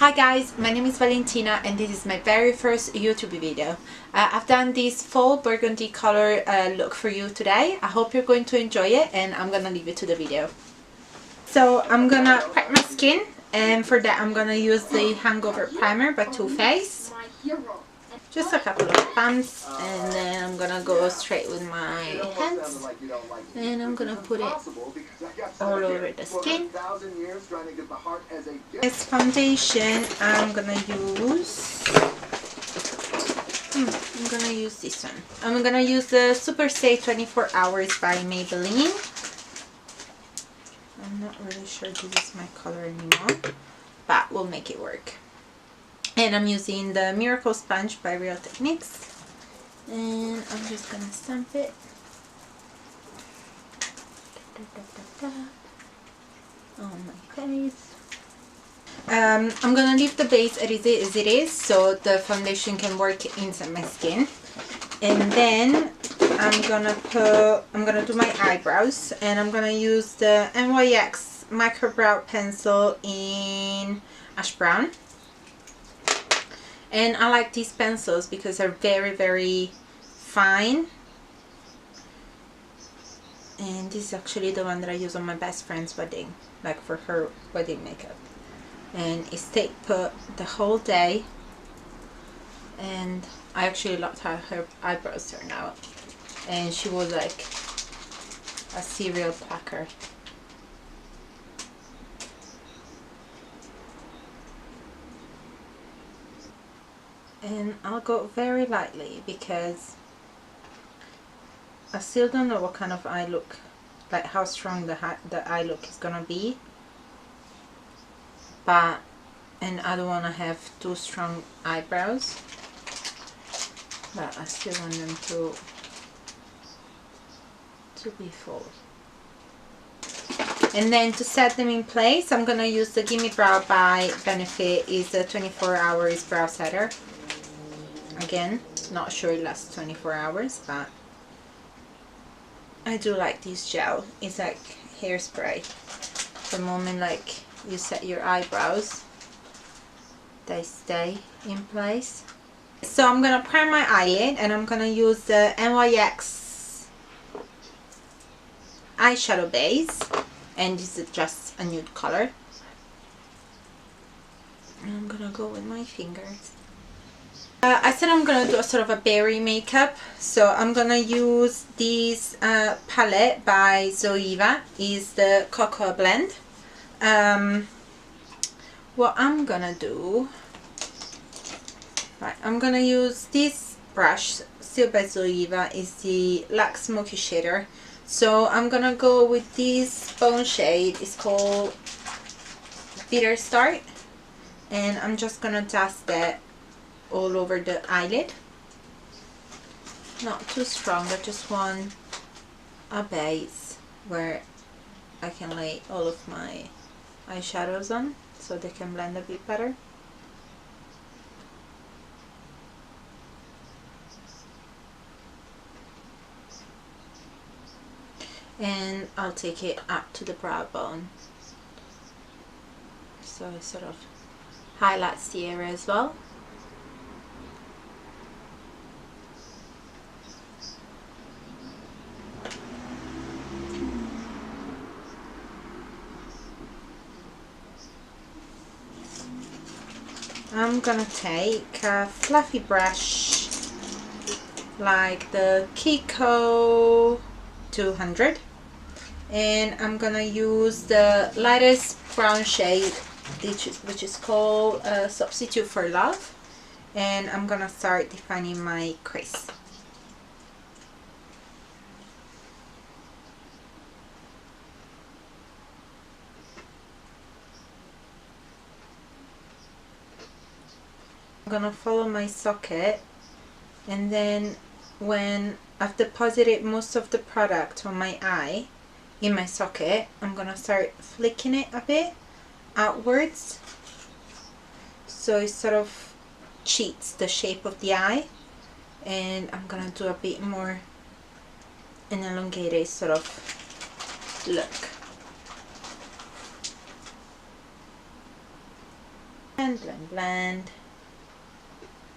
Hi guys, my name is Valentina and this is my very first YouTube video. I've done this fall burgundy color look for you today. I hope you're going to enjoy it and I'm gonna leave it to the video. So I'm gonna prep my skin, and for that I'm gonna use the Hangover Primer by Too Faced. Just a couple of pumps, and then I'm gonna go straight with my hands and I'm gonna put it all over the skin. This foundation I'm gonna use this one. I'm gonna use the Super Stay 24 Hours by Maybelline. I'm not really sure this is my color anymore, but we'll make it work. And I'm using the Miracle Sponge by Real Techniques, and I'm just gonna stamp it on my face. I'm gonna leave the base as it is so the foundation can work inside my skin, and then I'm gonna do my eyebrows, and I'm gonna use the NYX Micro Brow Pencil in Ash Brown. And I like these pencils because they're very fine. And this is actually the one that I use on my best friend's wedding, like for her wedding makeup. And it stayed put the whole day. And I actually loved how her eyebrows turned out. And she was like a serial packer. And I'll go very lightly because I still don't know what kind of eye look, like how strong the eye look is gonna be, and I don't want to have too strong eyebrows, but I still want them to be full. And then to set them in place, I'm gonna use the Gimme Brow by Benefit. Is a 24 Hours brow setter. Again, not sure it lasts 24 hours, but I do like this gel. It's like hairspray. The moment like you set your eyebrows, they stay in place. So I'm gonna prime my eyelid, and I'm gonna use the NYX eyeshadow base, and this is just a nude color. And I'm gonna go with my fingers. I said I'm gonna do a sort of a berry makeup, so I'm gonna use this palette by Zoeva. Is the Cocoa Blend. What I'm gonna do, right, I'm gonna use this brush, still by Zoeva, is the Luxe Smoky Shader. So I'm gonna go with this bone shade. It's called Bitter Start, and I'm just gonna dust that all over the eyelid. Not too strong, I just want a base where I can lay all of my eyeshadows on so they can blend a bit better. And I'll take it up to the brow bone, so it sort of highlights the area as well. I'm gonna take a fluffy brush like the Kiko 200, and I'm gonna use the lightest brown shade, which is called Substitute for Love, and I'm gonna start defining my crease. I'm gonna follow my socket, and then when I've deposited most of the product on my eye in my socket, I'm gonna start flicking it a bit outwards so it sort of cheats the shape of the eye, and I'm gonna do a bit more an elongated sort of look. blend, blend, blend,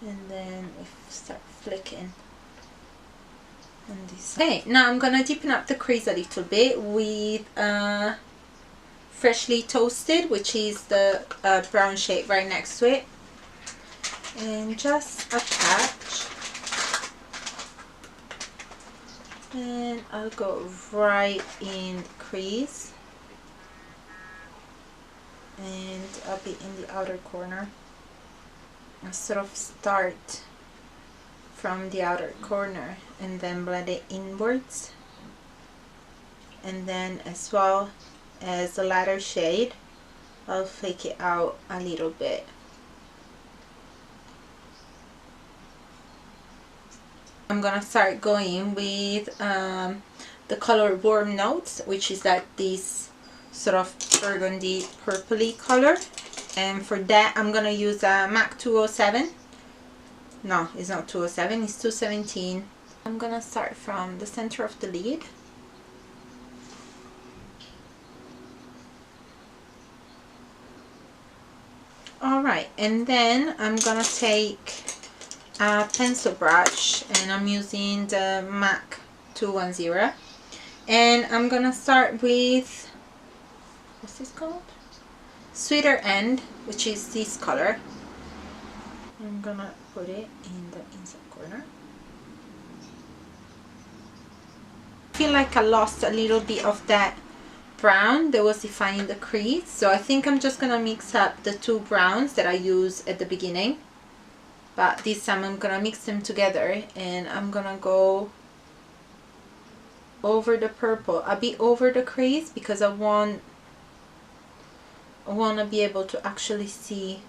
and then we start flicking on this. Okay, now I'm gonna deepen up the crease a little bit with freshly toasted, which is the brown shade right next to it, and just attach, and I'll go right in the crease, and I'll be in the outer corner. I'll sort of start from the outer corner and then blend it inwards, and then as well as the lighter shade I'll fake it out a little bit. I'm gonna start going with the color Warm Notes, which is like this sort of burgundy purpley color, and for that I'm gonna use a MAC 207. No, it's not 207, it's 217. I'm gonna start from the center of the lid. Alright, and then I'm gonna take a pencil brush, and I'm using the MAC 210, and I'm gonna start with, what's this called? Sweeter End, which is this color. I'm gonna put it in the inside corner. I feel like I lost a little bit of that brown that was defining the crease, so I think I'm just gonna mix up the two browns that I used at the beginning, but this time I'm gonna mix them together, and I'm gonna go over the purple, a bit over the crease, because I want to be able to actually see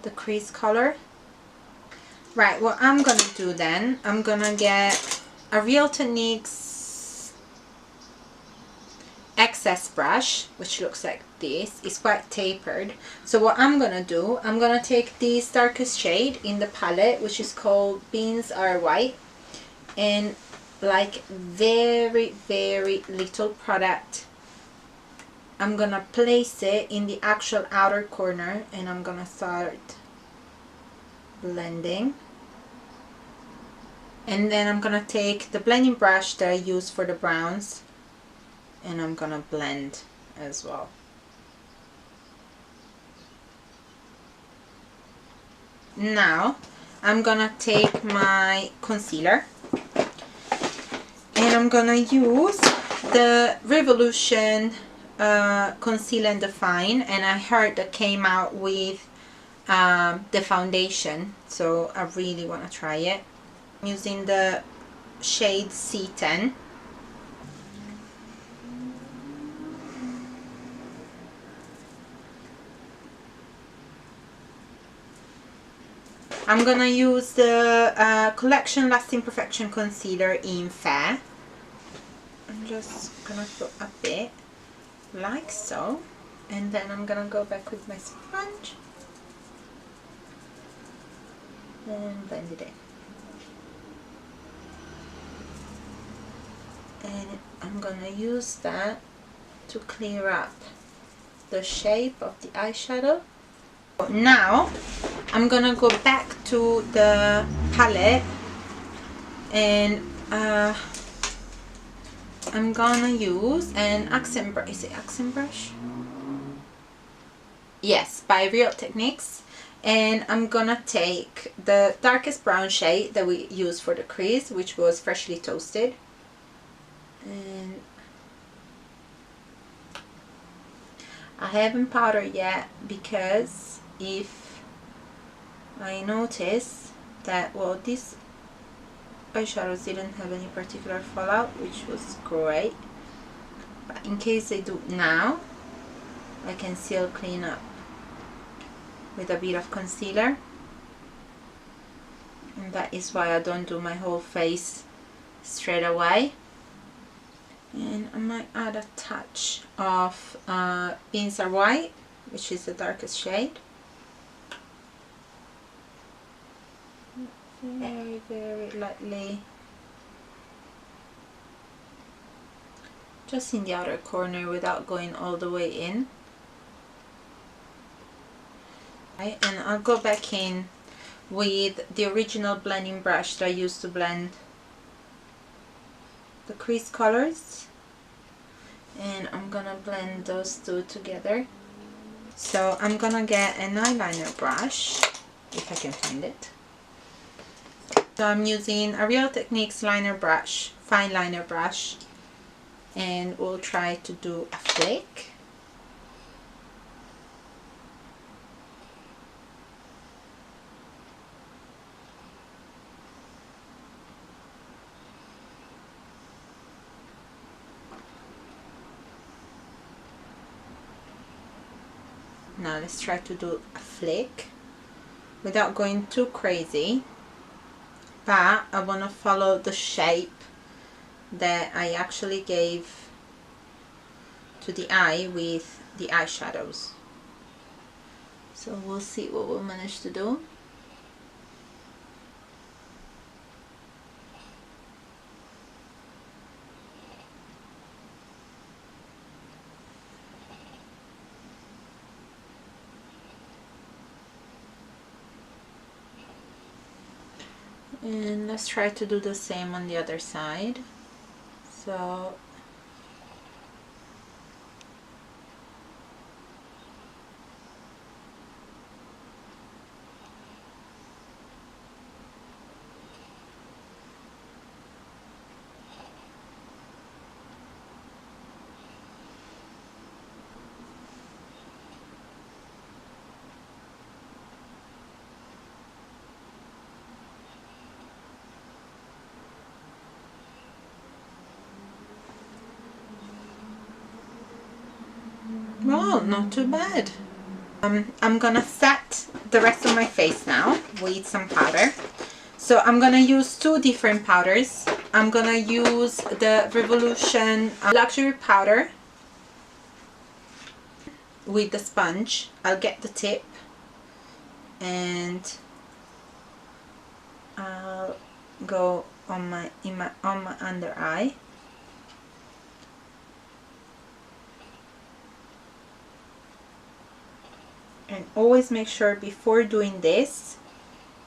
the crease color. Right, what I'm gonna do then, I'm gonna get a Real Techniques excess brush, which looks like this. It's quite tapered. So what I'm gonna do, I'm gonna take this darkest shade in the palette, which is called Beans Are White, and like very little product, I'm gonna place it in the actual outer corner, and I'm gonna start blending. And then I'm gonna take the blending brush that I use for the browns, and I'm gonna blend as well. Now I'm gonna take my concealer, and I'm gonna use the Revolution Conceal and Define, and I heard that came out with the foundation, so I really want to try it. I'm using the shade C10. I'm gonna use the Collection Lasting Perfection Concealer in Fair. I'm just gonna put a bit like so, and then I'm gonna go back with my sponge and blend it in. And I'm gonna use that to clear up the shape of the eyeshadow. Now I'm gonna go back to the palette, and I'm gonna use an accent brush. Is it accent brush? Yes, by Real Techniques. And I'm gonna take the darkest brown shade that we used for the crease, which was Freshly Toasted, and I haven't powdered yet, because if I notice that, well, these eyeshadows didn't have any particular fallout, which was great, but in case they do now, I can still clean up with a bit of concealer. And that is why I don't do my whole face straight away. And I might add a touch of Beans Are White, which is the darkest shade. Very lightly, just in the outer corner without going all the way in. Okay, and I'll go back in with the original blending brush that I used to blend the crease colors, and I'm gonna blend those two together. So I'm gonna get an eyeliner brush, if I can find it. So I'm using a Real Techniques liner brush, fine liner brush, and we'll try to do a flake. Now let's try to do a flake without going too crazy, but I want to follow the shape that I actually gave to the eye with the eyeshadows. So we'll see what we'll manage to do. And let's try to do the same on the other side. So well, not too bad. I'm gonna set the rest of my face now with some powder. So I'm gonna use two different powders. I'm gonna use the Revolution Luxury Powder with the sponge. I'll get the tip and I'll go on my under eye. And always make sure before doing this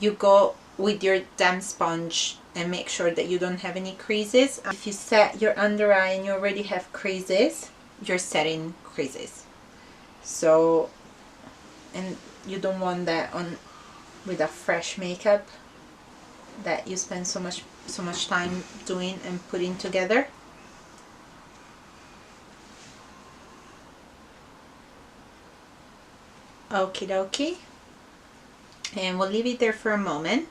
you go with your damp sponge and make sure that you don't have any creases. If you set your under eye and you already have creases, you're setting creases. So, and you don't want that on with a fresh makeup that you spend so much time doing and putting together. Okie dokie, and we'll leave it there for a moment.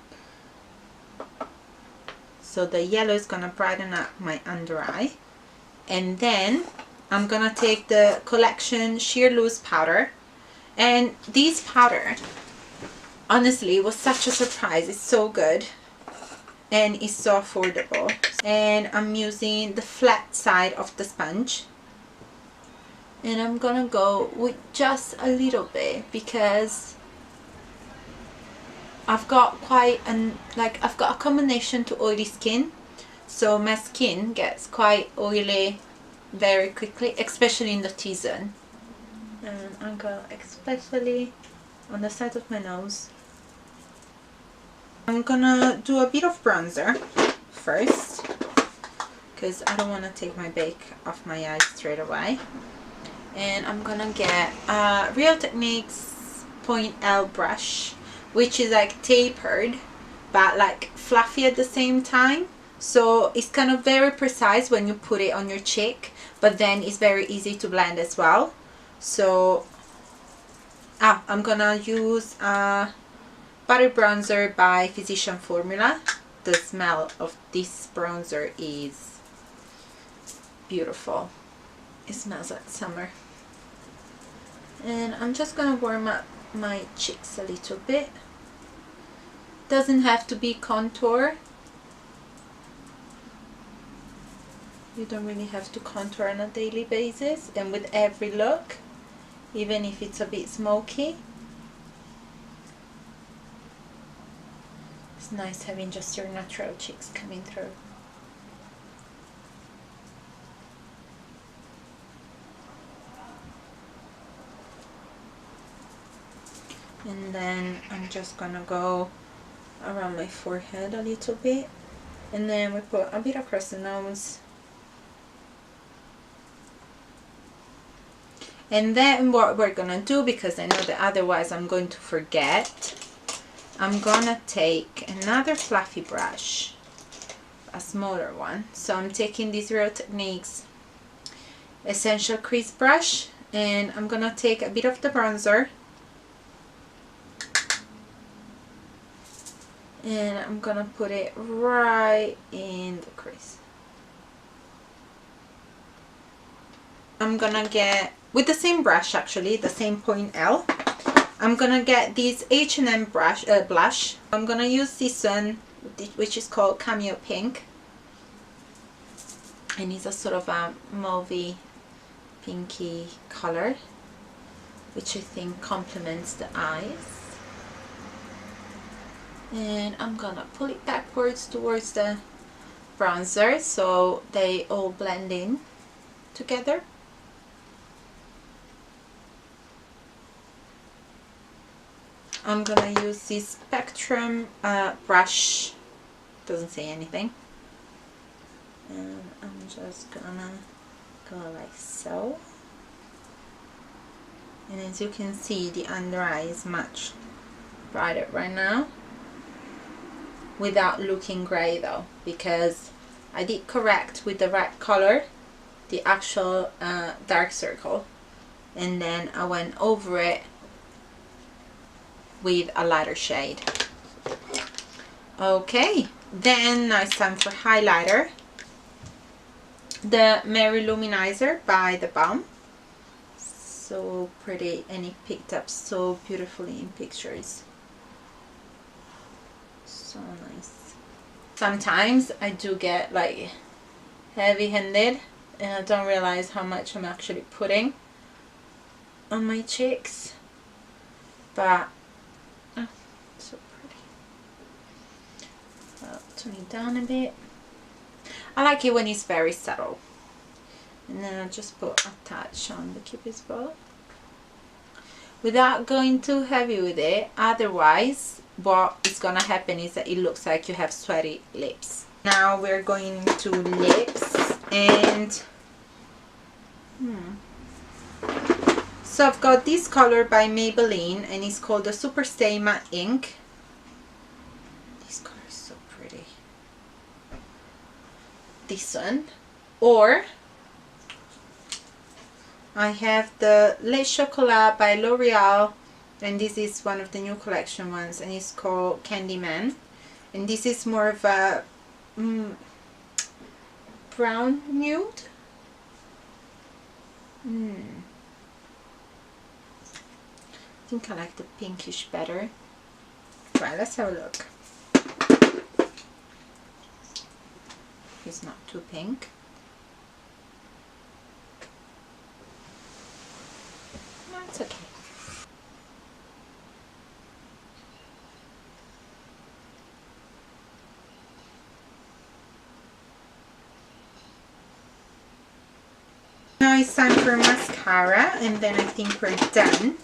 So the yellow is gonna brighten up my under eye, and then I'm gonna take the Collection Sheer Loose powder, and this powder honestly was such a surprise. It's so good and it's so affordable. And I'm using the flat side of the sponge, and I'm gonna go with just a little bit because I've got I've got a combination to oily skin, so my skin gets quite oily very quickly, especially in the T-zone. And I'm gonna especially on the side of my nose. I'm gonna do a bit of bronzer first because I don't want to take my bake off my eyes straight away. And I'm gonna get a Real Techniques Point L brush, which is like tapered but like fluffy at the same time, so it's kind of very precise when you put it on your cheek, but then it's very easy to blend as well. So I'm gonna use a Butter Bronzer by Physician Formula. The smell of this bronzer is beautiful. It smells like summer. And I'm just gonna warm up my cheeks a little bit. Doesn't have to be contour. You don't really have to contour on a daily basis, and with every look, even if it's a bit smoky, it's nice having just your natural cheeks coming through. And then I'm just gonna go around my forehead a little bit, and then we put a bit across the nose. And then what we're gonna do, because I know that otherwise I'm going to forget, I'm gonna take another fluffy brush, a smaller one. So I'm taking this Real Techniques Essential Crease Brush, and I'm gonna take a bit of the bronzer, and I'm gonna put it right in the crease. I'm gonna get, with the same brush actually, the same point L, I'm gonna get this H&M brush, blush. I'm gonna use this one, which is called Cameo Pink, and it's a sort of a mauvey pinky color, which I think complements the eyes. And I'm gonna pull it backwards towards the bronzer so they all blend in together. I'm gonna use this Spectrum brush, doesn't say anything, and I'm just gonna go like so. And as you can see, the under eye is much brighter right now, without looking grey though, because I did correct with the right color the actual dark circle, and then I went over it with a lighter shade. Okay, then now it's time for highlighter. The Mary Luminizer by The Balm. So pretty, and it picked up so beautifully in pictures. So nice. Sometimes I do get like heavy-handed and I don't realize how much I'm actually putting on my cheeks, but oh, so pretty. I'll turn it down a bit. I like it when it's very subtle. And then I'll just put a touch on the Cupid's bow without going too heavy with it, otherwise what is gonna happen is that it looks like you have sweaty lips. Now we're going to lips, and so I've got this color by Maybelline and it's called the Superstay Matte Ink. This color is so pretty. This one, or I have the Le Chocolat by L'Oreal, and this is one of the new collection ones, and it's called Candyman, and this is more of a brown nude. I think I like the pinkish better. Right, let's have a look. It's not too pink. No, it's okay. Now it's time for mascara, and then I think we're done.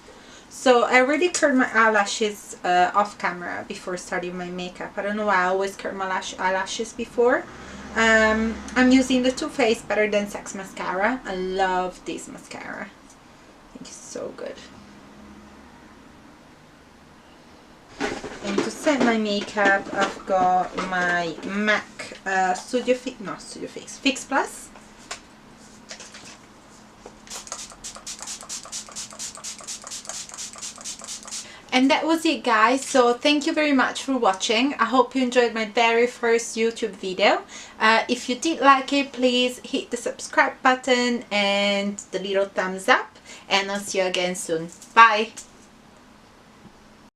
So I already curled my eyelashes off camera before starting my makeup. I don't know why I always curl my eyelashes before. I'm using the Too Faced Better Than Sex mascara. I love this mascara. I think it's so good. And to set my makeup, I've got my MAC Fix Plus. And that was it, guys. So thank you very much for watching. I hope you enjoyed my very first YouTube video. If you did like it, please hit the subscribe button and the little thumbs up, and I'll see you again soon. Bye!